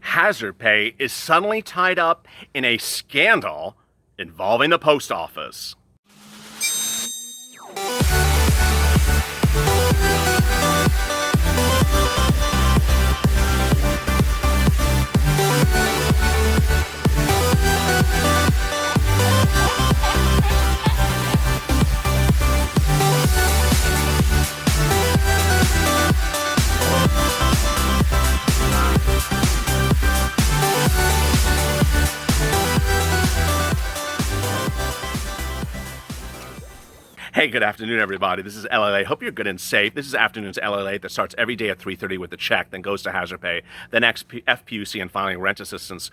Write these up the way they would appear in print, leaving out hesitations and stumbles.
Hazard pay is suddenly tied up in a scandal involving the post office. Hey, good afternoon, everybody. This is LALATE. Hope you're good and safe. This is afternoon's LALATE that starts every day at 3:30 with a check, then goes to hazard pay, then FPUC, and finally rent assistance.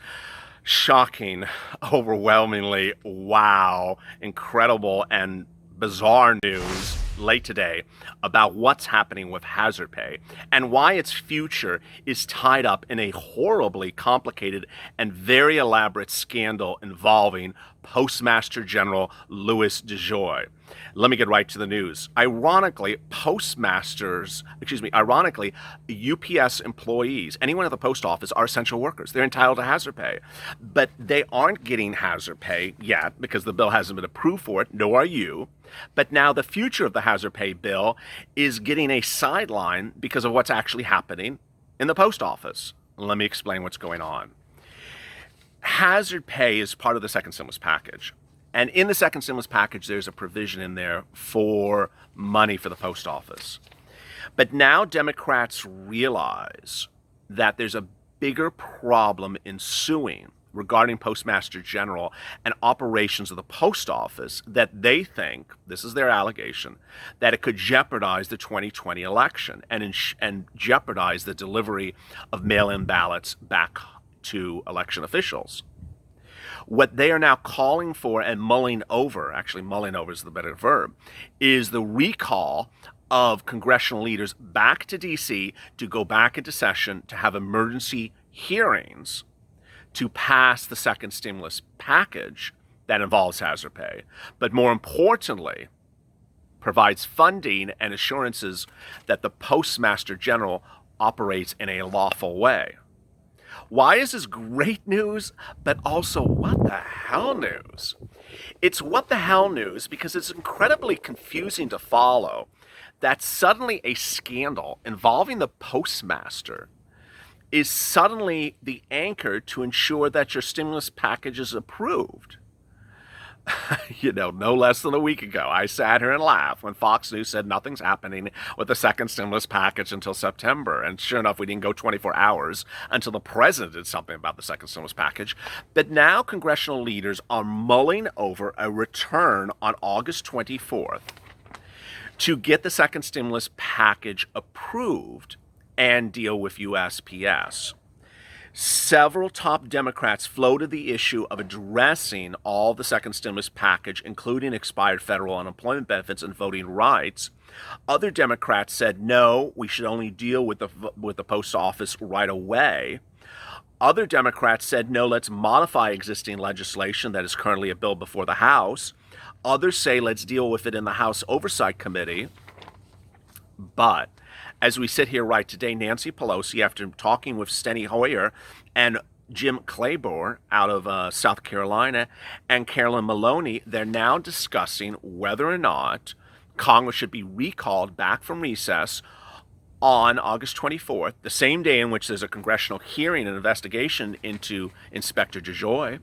Shocking, overwhelmingly, wow, incredible, and bizarre news late today about what's happening with hazard pay and why its future is tied up in a horribly complicated and very elaborate scandal involving Postmaster General Louis DEJOY. Let me get right to the news. Ironically, UPS employees, anyone at the post office, are essential workers. They're entitled to hazard pay. But they aren't getting hazard pay yet because the bill hasn't been approved for it, nor are you. But now the future of the hazard pay bill is getting a sideline because of what's actually happening in the post office. Let me explain what's going on. Hazard pay is part of the second stimulus package. And in the second stimulus package, there's a provision in there for money for the post office. But now Democrats realize that there's a bigger problem ensuing regarding Postmaster General and operations of the post office that they think, this is their allegation, that it could jeopardize the 2020 election and jeopardize the delivery of mail-in ballots back to election officials. What they are now calling for and mulling over, actually mulling over is the better verb, is the recall of congressional leaders back to D.C. to go back into session to have emergency hearings to pass the second stimulus package that involves hazard pay, but more importantly, provides funding and assurances that the Postmaster General operates in a lawful way. Why is this great news, but also what the hell news? It's what the hell news because it's incredibly confusing to follow that suddenly a scandal involving the postmaster is suddenly the anchor to ensure that your stimulus package is approved. No less than a week ago, I sat here and laughed when Fox News said nothing's happening with the second stimulus package until September. And sure enough, we didn't go 24 hours until the president did something about the second stimulus package. But now congressional leaders are mulling over a return on August 24th to get the second stimulus package approved and deal with USPS. Several top Democrats floated the issue of addressing all the second stimulus package, including expired federal unemployment benefits and voting rights. Other Democrats said, no, we should only deal with the post office right away. Other Democrats said, no, let's modify existing legislation that is currently a bill before the House. Others say, let's deal with it in the House Oversight Committee. But as we sit here right today, Nancy Pelosi, after talking with Steny Hoyer and Jim Clyburn out of South Carolina and Carolyn Maloney, they're now discussing whether or not Congress should be recalled back from recess on August 24th, the same day in which there's a congressional hearing and investigation into Inspector DEJOY,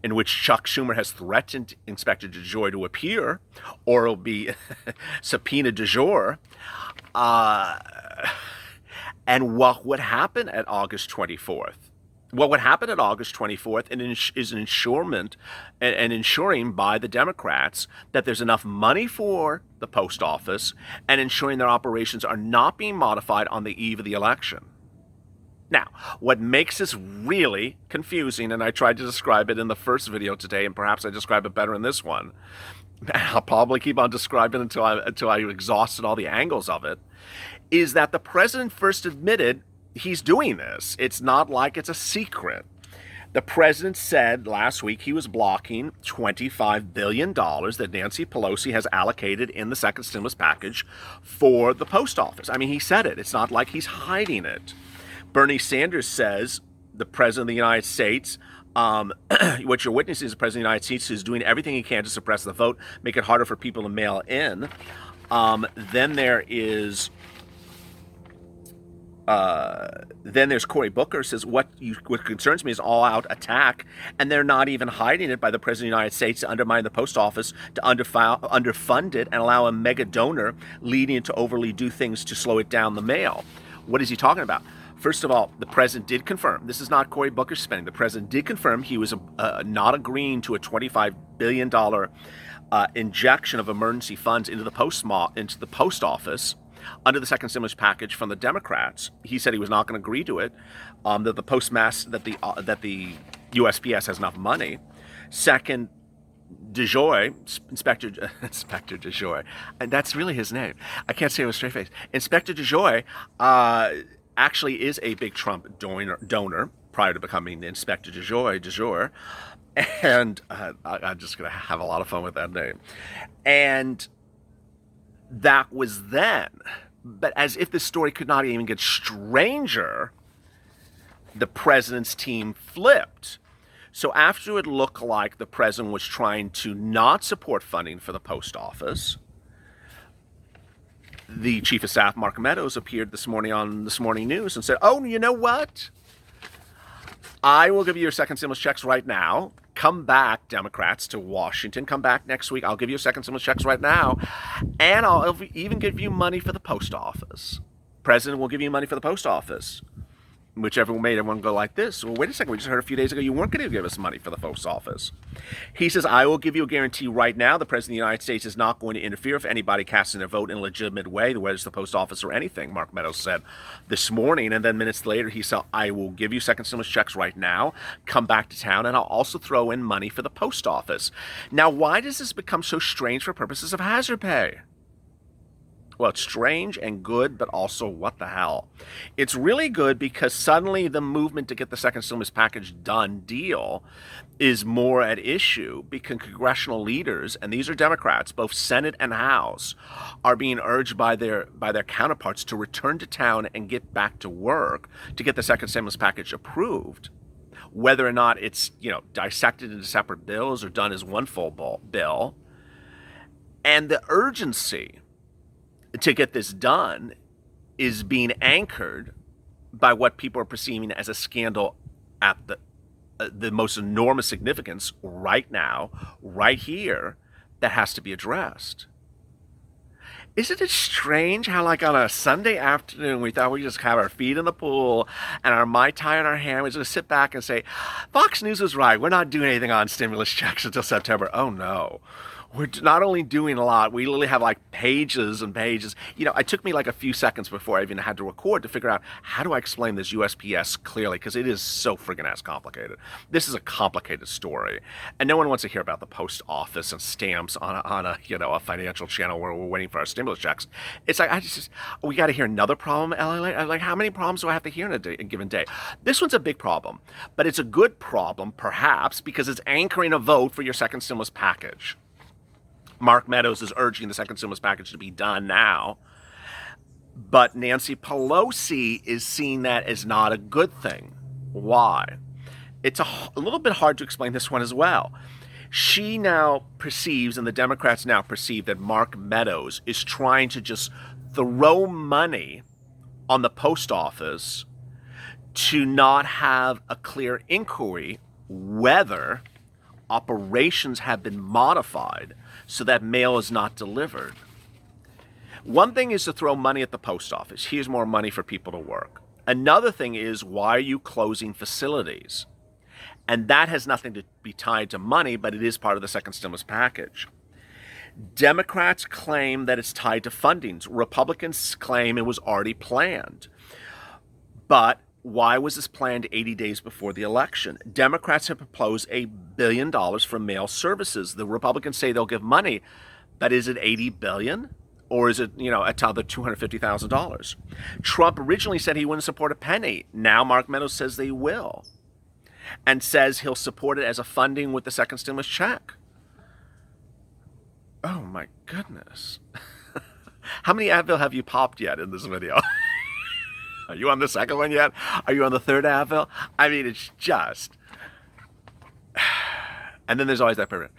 in which Chuck Schumer has threatened Inspector DEJOY to appear, or it'll be subpoena du jour. And what would happen at August 24th? What would happen at August 24th is an ensuring by the Democrats that there's enough money for the post office and ensuring their operations are not being modified on the eve of the election. Now, what makes this really confusing, and I tried to describe it in the first video today, and perhaps I describe it better in this one, I'll probably keep on describing it until I exhausted all the angles of it, is that the president first admitted he's doing this. It's not like it's a secret. The president said last week he was blocking $25 billion that Nancy Pelosi has allocated in the second stimulus package for the post office. I mean, he said it. It's not like he's hiding it. Bernie Sanders says the President of the United States. What you're witnessing is the President of the United States who's doing everything he can to suppress the vote, make it harder for people to mail in. Then there's Cory Booker says what concerns me is all-out attack, and they're not even hiding it by the President of the United States to undermine the post office, to underfund it, and allow a mega donor leading it to overly do things to slow it down the mail. What is he talking about? First of all, the president did confirm, this is not Cory Booker's spending, the president did confirm he was not agreeing to a $25 billion injection of emergency funds into the post office under the second stimulus package from the Democrats. He said he was not going to agree to it, that the USPS has enough money. Second, DEJOY, Inspector DEJOY, and that's really his name. I can't say it with a straight face. Inspector DEJOY actually is a big Trump donor prior to becoming the Inspector DEJOY, and I'm just going to have a lot of fun with that name. And that was then. But as if this story could not even get stranger, the president's team flipped. So after it looked like the president was trying to not support funding for the post office, the chief of staff, Mark Meadows, appeared this morning on This Morning News and said, oh, you know what? I will give you your second stimulus checks right now. Come back, Democrats, to Washington. Come back next week. I'll give you your second stimulus checks right now. And I'll even give you money for the post office. President will give you money for the post office. Whichever made everyone go like this. Well, wait a second. We just heard a few days ago you weren't going to give us money for the post office. He says, I will give you a guarantee right now. The President of the United States is not going to interfere if anybody casting their vote in a legitimate way, whether it's the post office or anything, Mark Meadows said this morning. And then minutes later, he said, I will give you second stimulus checks right now. Come back to town, and I'll also throw in money for the post office. Now, why does this become so strange for purposes of hazard pay? Well, it's strange and good, but also what the hell? It's really good because suddenly the movement to get the second stimulus package done deal is more at issue because congressional leaders, and these are Democrats, both Senate and House, are being urged by their counterparts to return to town and get back to work to get the second stimulus package approved. Whether or not it's, dissected into separate bills or done as one full bill. And the urgency to get this done is being anchored by what people are perceiving as a scandal at the most enormous significance right now, right here, that has to be addressed. Isn't it strange how, like, on a Sunday afternoon, we thought we'd just have our feet in the pool and our Mai Tai in our hand, we're just going to sit back and say, Fox News was right, we're not doing anything on stimulus checks until September. Oh, no. We're not only doing a lot, we literally have like pages and pages. It took me like a few seconds before I even had to record to figure out how do I explain this USPS clearly, because it is so friggin' ass complicated. This is a complicated story. And no one wants to hear about the post office and stamps on a financial channel where we're waiting for our stimulus checks. It's like, we got to hear another problem, like how many problems do I have to hear in a given day? This one's a big problem, but it's a good problem perhaps because it's anchoring a vote for your second stimulus package. Mark Meadows is urging the second stimulus package to be done now. But Nancy Pelosi is seeing that as not a good thing. Why? It's a little bit hard to explain this one as well. She now perceives, and the Democrats now perceive, that Mark Meadows is trying to just throw money on the post office to not have a clear inquiry whether operations have been modified so that mail is not delivered. One thing is to throw money at the post office. Here's more money for people to work. Another thing is, why are you closing facilities? And that has nothing to be tied to money, but it is part of the second stimulus package. Democrats claim that it's tied to fundings. Republicans claim it was already planned. But why was this planned 80 days before the election? Democrats have proposed $1 billion for mail services. The Republicans say they'll give money, but is it $80 billion? Or is it, another $250,000? Trump originally said he wouldn't support a penny. Now Mark Meadows says they will. And says he'll support it as a funding with the second stimulus check. Oh my goodness. How many Advil have you popped yet in this video? Are you on the second one yet? Are you on the third Advil? I mean, it's just. And then there's always that person.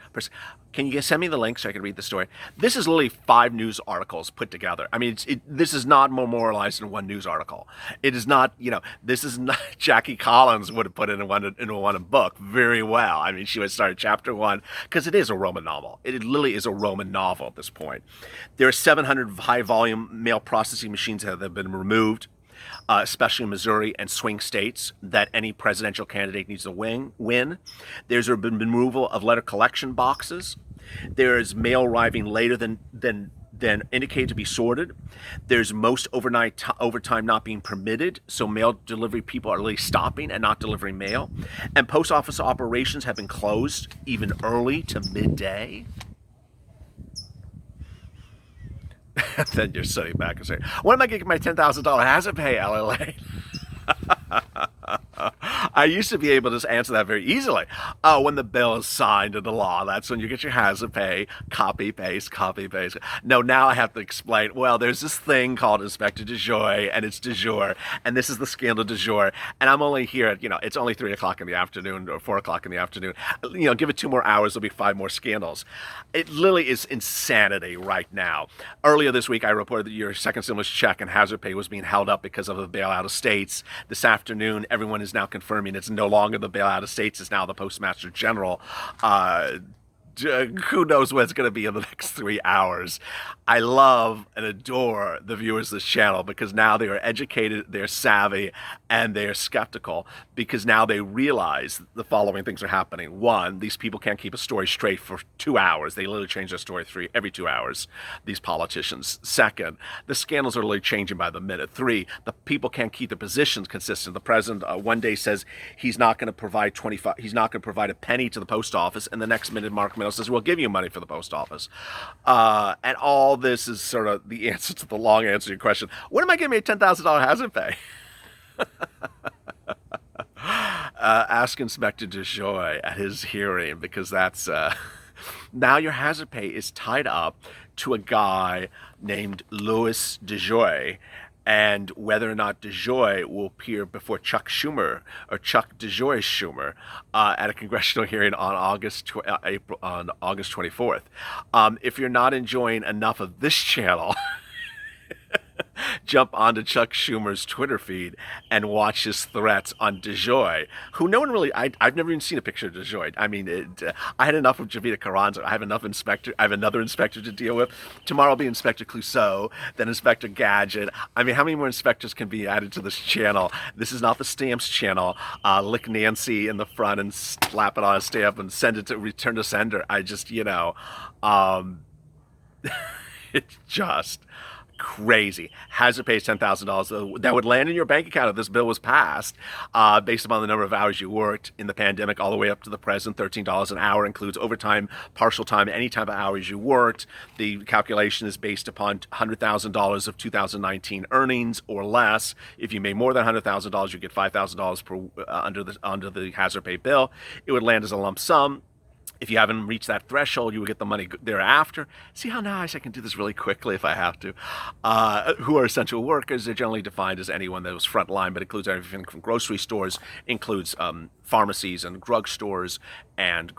Can you send me the link so I can read the story? This is literally 5 news articles put together. I mean, this is not memorialized in one news article. It is not, this is not, Jackie Collins would have put it in one book very well. I mean, she would start chapter 1, because it is a Roman novel. It literally is a Roman novel at this point. There are 700 high-volume mail processing machines that have been removed, especially in Missouri and swing states, that any presidential candidate needs to win. There's been removal of letter collection boxes. There's mail arriving later than indicated to be sorted. There's most overtime not being permitted, so mail delivery people are really stopping and not delivering mail. And post office operations have been closed even early to midday. Then you're sitting back and saying, when am I going to get my $10,000 hazard pay, LLA? I used to be able to just answer that very easily. Oh, when the bill is signed into law, that's when you get your hazard pay, copy, paste, copy, paste. No, now I have to explain, well, there's this thing called Inspector DEJOY, and it's du jour, and this is the scandal du jour, and I'm only here at, it's only 3 o'clock in the afternoon or 4 o'clock in the afternoon. Give it 2 more hours, there'll be 5 more scandals. It literally is insanity right now. Earlier this week, I reported that your second stimulus check and hazard pay was being held up because of the bailout of states. This afternoon, everyone is now confirming it's no longer the bailout of states, it's now the Postmaster General. Who knows what it's going to be in the next 3 hours. I love and adore the viewers of this channel because now they are educated, they're savvy, and they're skeptical because now they realize the following things are happening. 1, these people can't keep a story straight for 2 hours. They literally change their story every 2 hours, these politicians. 2nd, the scandals are literally changing by the minute. 3, the people can't keep their positions consistent. The president one day says he's not going to provide a penny to the post office, and the next minute Mark Meadows says, we'll give you money for the post office. And all this is sort of the answer to the long answer to your question. When am I getting my $10,000 hazard pay? Ask Inspector DEJOY at his hearing, because that's now your hazard pay is tied up to a guy named Louis DEJOY, and whether or not DEJOY will appear before Chuck Schumer or Chuck DEJOY Schumer at a congressional hearing on August 24th. If you're not enjoying enough of this channel, jump onto Chuck Schumer's Twitter feed and watch his threats on DEJOY, who no one really, I've never even seen a picture of DEJOY. I mean, I had enough of Javita Carranza. I have another inspector to deal with. Tomorrow will be Inspector Clouseau, then Inspector Gadget. I mean, how many more inspectors can be added to this channel? This is not the stamps channel. Lick Nancy in the front and slap it on a stamp and send it to return to sender. I just, it's just crazy. Hazard pay is $10,000. That would land in your bank account if this bill was passed, based upon the number of hours you worked in the pandemic all the way up to the present. $13 an hour includes overtime, partial time, any type of hours you worked. The calculation is based upon $100,000 of 2019 earnings or less. If you made more than $100,000, you get $5,000 per under the hazard pay bill. It would land as a lump sum. If you haven't reached that threshold, you will get the money thereafter. See how nice I can do this really quickly if I have to. Who are essential workers? They're generally defined as anyone that was frontline, but includes everything from grocery stores, includes pharmacies and drugstores and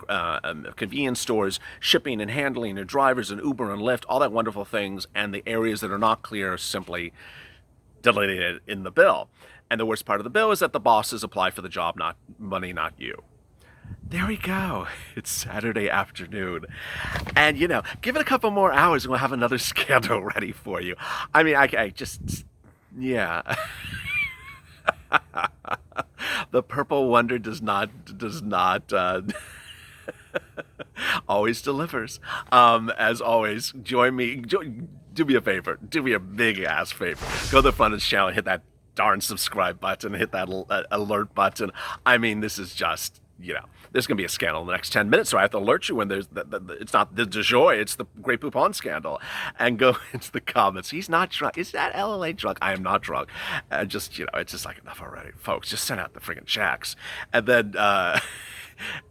convenience stores, shipping and handling, and drivers and Uber and Lyft, all that wonderful things. And the areas that are not clear are simply delineated in the bill. And the worst part of the bill is that the bosses apply for the job, not money, not you. There we go. It's Saturday afternoon. And, give it a couple more hours and we'll have another scandal ready for you. I mean, I just, yeah. The Purple Wonder does not always delivers. As always, join me. Do me a favor. Do me a big ass favor. Go to the front of the channel and hit that darn subscribe button, hit that alert button. I mean, this is just, there's going to be a scandal in the next 10 minutes, so I have to alert you when there's, it's not the DEJOY, it's the Grey Poupon scandal. And go into the comments. He's not drunk. Is that LLA drunk? I am not drunk. Just, it's just like enough already. Folks, just send out the friggin' checks. And then,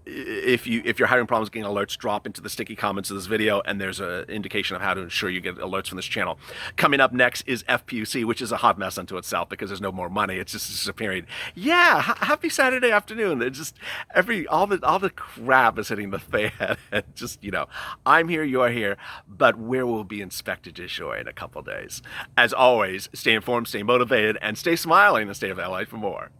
if you're having problems getting alerts, drop into the sticky comments of this video, and there's an indication of how to ensure you get alerts from this channel. Coming up next is FPUC, which is a hot mess unto itself because there's no more money. It's just disappearing. Yeah, happy Saturday afternoon. It's just all the crap is hitting the fan. Just, I'm here, you're here, but where will be Inspector DEJOY in a couple days? As always, stay informed, stay motivated, and stay smiling in the state of LA for more.